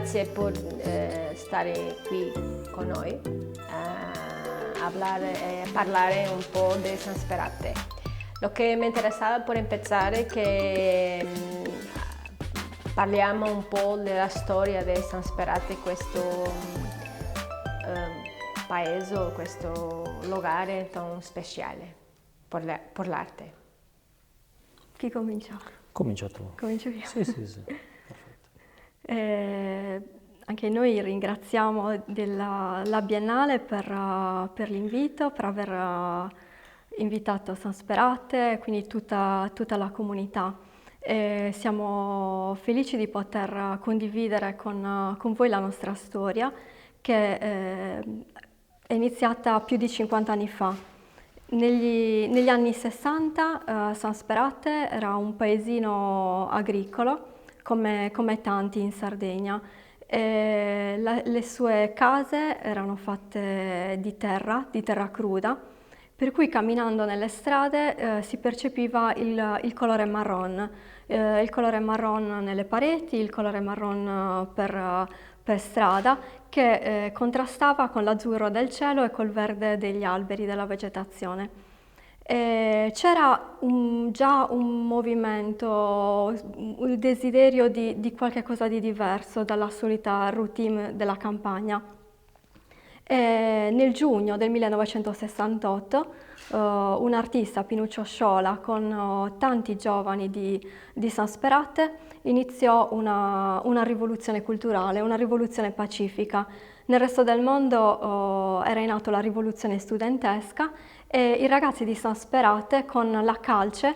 grazie por stare qui con noi a parlare un po' de San Sperate. Lo che mi interessava per iniziare è che parliamo un po' della storia di San Sperate, questo paese, questo luogo tan speciale per l'arte. Chi comincia? Comincia tu. Comincio io. Sì, perfetto. Anche noi ringraziamo la Biennale per l'invito, per aver invitato San Sperate, quindi tutta la comunità. Siamo felici di poter condividere con voi la nostra storia, che è iniziata più di 50 anni fa. Negli anni 60 San Sperate era un paesino agricolo, come tanti in Sardegna. Le sue case erano fatte di terra cruda, per cui camminando nelle strade si percepiva il colore marron nelle pareti, il colore marron per strada, che contrastava con l'azzurro del cielo e col verde degli alberi, della vegetazione. C'era già un movimento, il desiderio di qualche cosa di diverso dalla solita routine della campagna. Nel giugno del 1968 un artista, Pinuccio Sciola, con tanti giovani di San Sperate, iniziò una rivoluzione culturale, una rivoluzione pacifica. Nel resto del mondo era in atto la rivoluzione studentesca e i ragazzi di San Sperate con la calce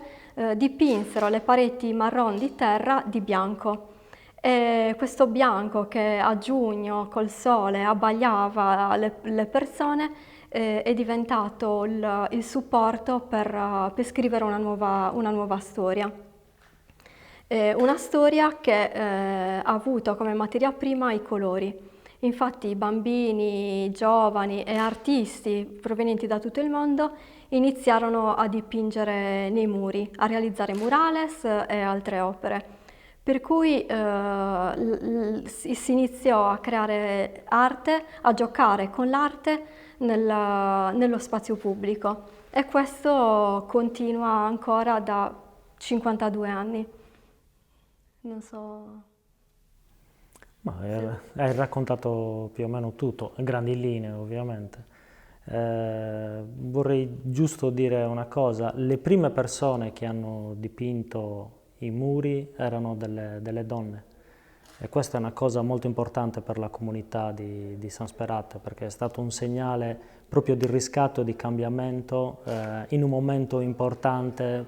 dipinsero le pareti marron di terra di bianco. E questo bianco che a giugno col sole abbagliava le persone è diventato il supporto per scrivere una nuova storia. Una storia che ha avuto come materia prima i colori. Infatti bambini, giovani e artisti provenienti da tutto il mondo iniziarono a dipingere nei muri, a realizzare murales e altre opere. Per cui si iniziò a creare arte, a giocare con l'arte nello spazio pubblico, e questo continua ancora da 52 anni. Non so... Ma hai raccontato più o meno tutto, a grandi linee ovviamente. Vorrei giusto dire una cosa: le prime persone che hanno dipinto i muri erano delle donne, e questa è una cosa molto importante per la comunità di San Sperate, perché è stato un segnale proprio di riscatto e di cambiamento in un momento importante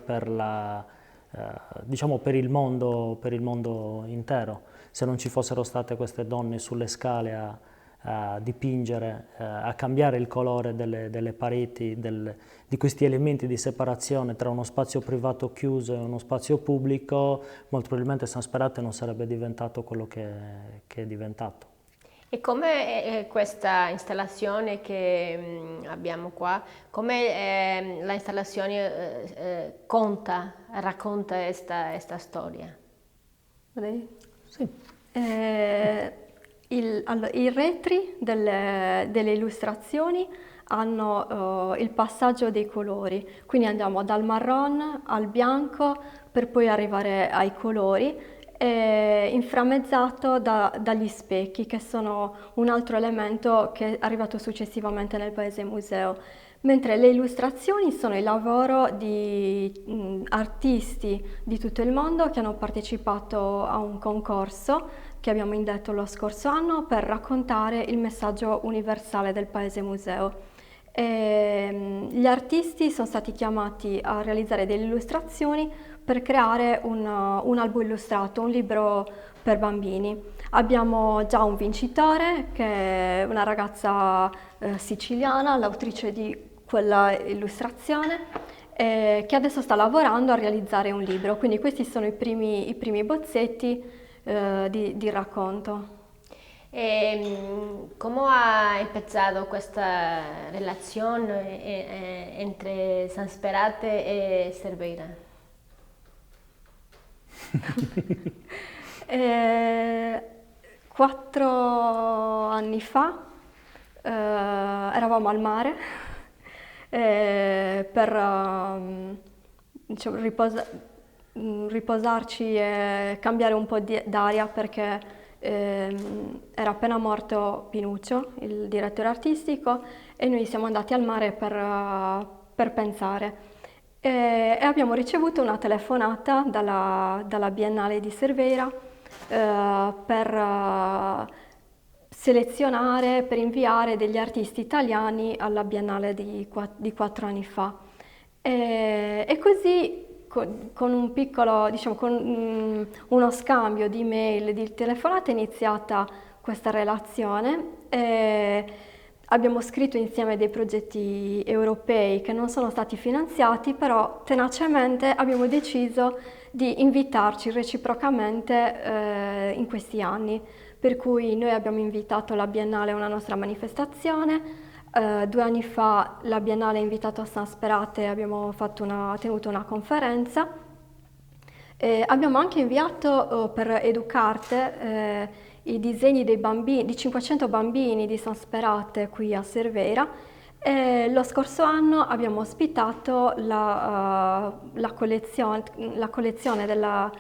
diciamo per il mondo intero. Se non ci fossero state queste donne sulle scale a dipingere, a cambiare il colore delle pareti, di questi elementi di separazione tra uno spazio privato chiuso e uno spazio pubblico, molto probabilmente San Sperate non sarebbe diventato quello che è diventato. E come questa installazione che abbiamo qua, come la installazione racconta questa storia? Sì. I retri delle illustrazioni hanno il passaggio dei colori, quindi andiamo dal marron al bianco per poi arrivare ai colori, inframmezzato dagli specchi, che sono un altro elemento che è arrivato successivamente nel paese museo. Mentre le illustrazioni sono il lavoro di artisti di tutto il mondo che hanno partecipato a un concorso che abbiamo indetto lo scorso anno per raccontare il messaggio universale del paese museo. Gli artisti sono stati chiamati a realizzare delle illustrazioni per creare un albo illustrato, un libro per bambini. Abbiamo già un vincitore, che è una ragazza siciliana, l'autrice di quella illustrazione, che adesso sta lavorando a realizzare un libro. Quindi questi sono i primi bozzetti di racconto. ¿Cómo ha empezado questa relazione entre San Sperate e Cerveira? 4 anni fa eravamo al mare per diciamo, riposarci e cambiare un po' d'aria perché era appena morto Pinuccio, il direttore artistico, e noi siamo andati al mare per pensare. E abbiamo ricevuto una telefonata dalla Biennale di Cervera per selezionare, per inviare degli artisti italiani alla Biennale di 4 anni fa. E così con un piccolo, diciamo, con uno scambio di mail, di telefonate è iniziata questa relazione. Abbiamo scritto insieme dei progetti europei che non sono stati finanziati, però tenacemente abbiamo deciso di invitarci reciprocamente in questi anni. Per cui noi abbiamo invitato la Biennale a una nostra manifestazione. 2 anni fa la Biennale ha invitato a San Sperate e abbiamo tenuto una conferenza. Abbiamo anche inviato per Educarte i disegni di 500 bambini di San Sperate qui a Cervera. Lo scorso anno abbiamo ospitato la collezione della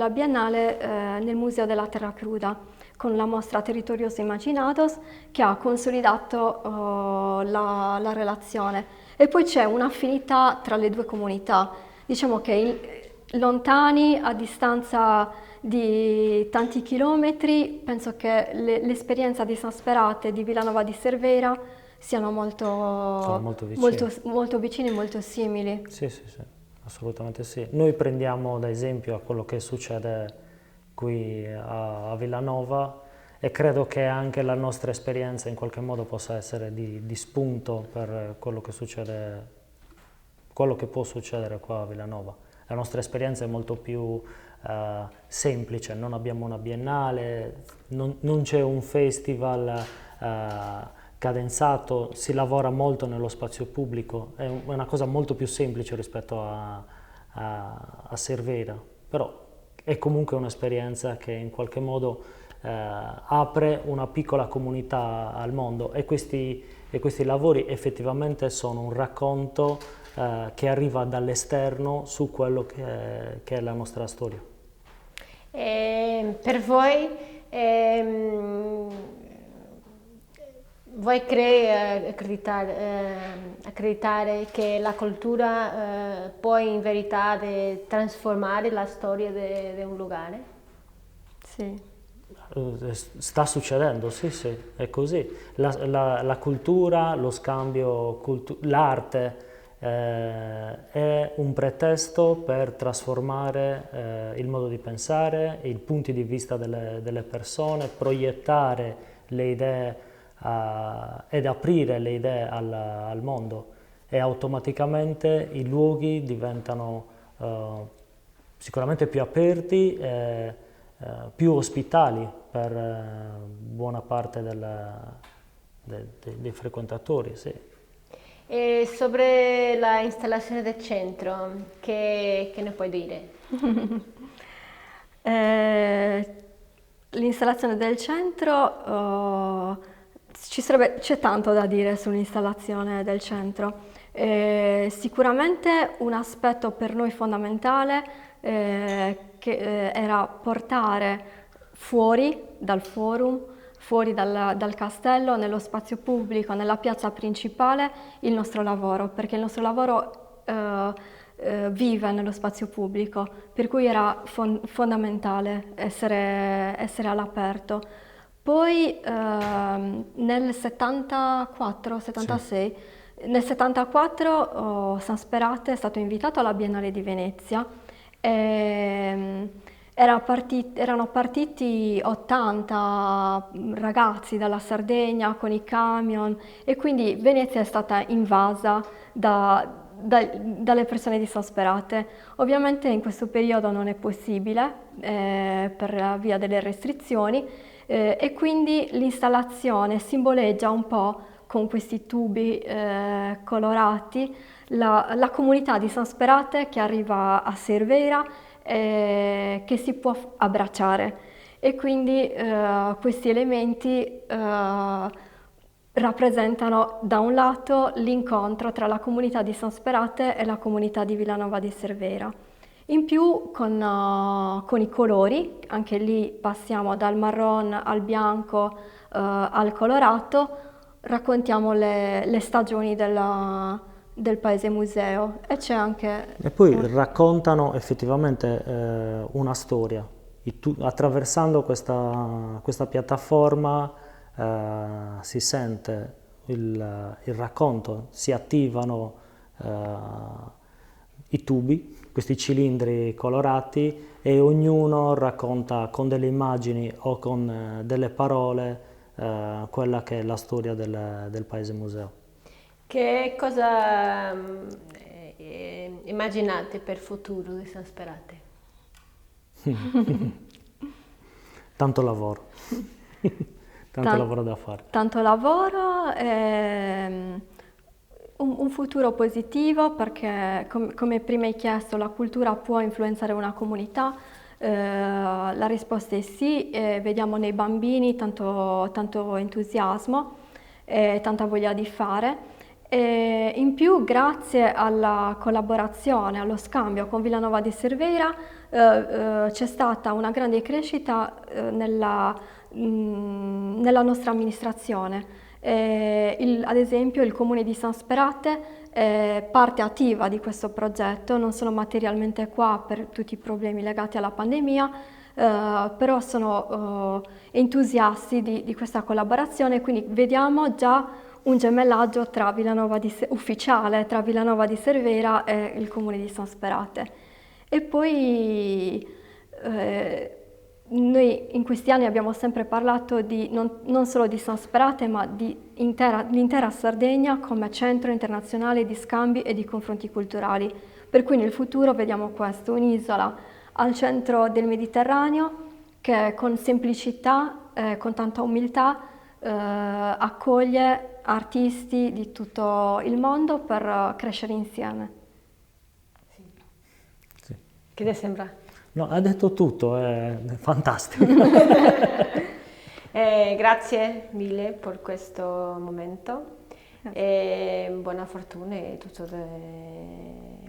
Biennale nel Museo della Terra Cruda, con la mostra Territorios Imaginados, che ha consolidato la relazione. E poi c'è un'affinità tra le due comunità. Diciamo che lontani, a distanza di tanti chilometri, penso che l'esperienza di San Sperate e di Villanova di Cervera siano molto vicini e molto simili. Sì, assolutamente sì. Noi prendiamo da esempio a quello che succede qui a Villanova e credo che anche la nostra esperienza in qualche modo possa essere di spunto per quello che può succedere qua a Villanova. La nostra esperienza è molto più semplice, non abbiamo una biennale, non c'è un festival cadenzato, si lavora molto nello spazio pubblico, è una cosa molto più semplice rispetto a Cervera, però è comunque un'esperienza che in qualche modo apre una piccola comunità al mondo e questi lavori effettivamente sono un racconto che arriva dall'esterno su quello che è la nostra storia. Per voi, voi accreditare che la cultura può in verità trasformare la storia di un luogo? Sì. Sta succedendo, sì, è così. La cultura, lo scambio, l'arte è un pretesto per trasformare il modo di pensare, i punti di vista delle persone, proiettare le idee ed aprire le idee al mondo, e automaticamente i luoghi diventano sicuramente più aperti e più ospitali per buona parte dei frequentatori. Sì. E sobre la installazione del centro, che ne puoi dire? L'installazione del centro, c'è tanto da dire sull'installazione del centro. Sicuramente un aspetto per noi fondamentale che era portare fuori dal forum, fuori dal castello, nello spazio pubblico, nella piazza principale, il nostro lavoro, perché il nostro lavoro vive nello spazio pubblico, per cui era fondamentale essere all'aperto. Poi nel 74-76, sì. Nel 74 San Sperate è stato invitato alla Biennale di Venezia. Erano partiti 80 ragazzi dalla Sardegna con i camion, e quindi Venezia è stata invasa dalle persone di San Sperate. Ovviamente in questo periodo non è possibile per via delle restrizioni, e quindi l'installazione simboleggia un po' con questi tubi colorati la comunità di San Sperate che arriva a Cervera, che si può abbracciare. e quindi questi elementi rappresentano da un lato l'incontro tra la comunità di San Sperate e la comunità di Villanova di Cervera. In più con i colori, anche lì passiamo dal marron al bianco al colorato, raccontiamo le stagioni del paese museo e c'è anche... E poi raccontano effettivamente una storia. Attraversando questa piattaforma si sente il racconto, si attivano i tubi, questi cilindri colorati, e ognuno racconta con delle immagini o con delle parole quella che è la storia del paese museo. Che cosa immaginate per il futuro di San Sperate? Tanto lavoro, tanto lavoro da fare. Tanto lavoro, un futuro positivo perché, come prima hai chiesto, la cultura può influenzare una comunità. La risposta è sì, vediamo nei bambini tanto entusiasmo e tanta voglia di fare. E in più, grazie alla collaborazione, allo scambio con Villanova di Cervera, c'è stata una grande crescita nella nostra amministrazione. Ad esempio il Comune di San Sperate è parte attiva di questo progetto, non sono materialmente qua per tutti i problemi legati alla pandemia, però sono entusiasti di questa collaborazione, quindi vediamo già un gemellaggio ufficiale tra Villanova di Cervera e il Comune di San Sperate. E poi noi in questi anni abbiamo sempre parlato non solo di San Sperate, ma di l'intera Sardegna come centro internazionale di scambi e di confronti culturali. Per cui nel futuro vediamo questo, un'isola al centro del Mediterraneo che con semplicità, con tanta umiltà, accoglie artisti di tutto il mondo per crescere insieme. Sì. Che ti sembra? No, ha detto tutto, è fantastico. Grazie mille per questo momento e buona fortuna e tutto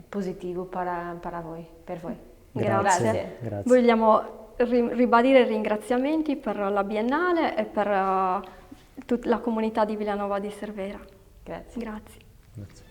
positivo per voi. Grazie. Grazie. Vogliamo ribadire i ringraziamenti per la Biennale e per tutta la comunità di Villanova di Cervera. Grazie. Grazie. Grazie.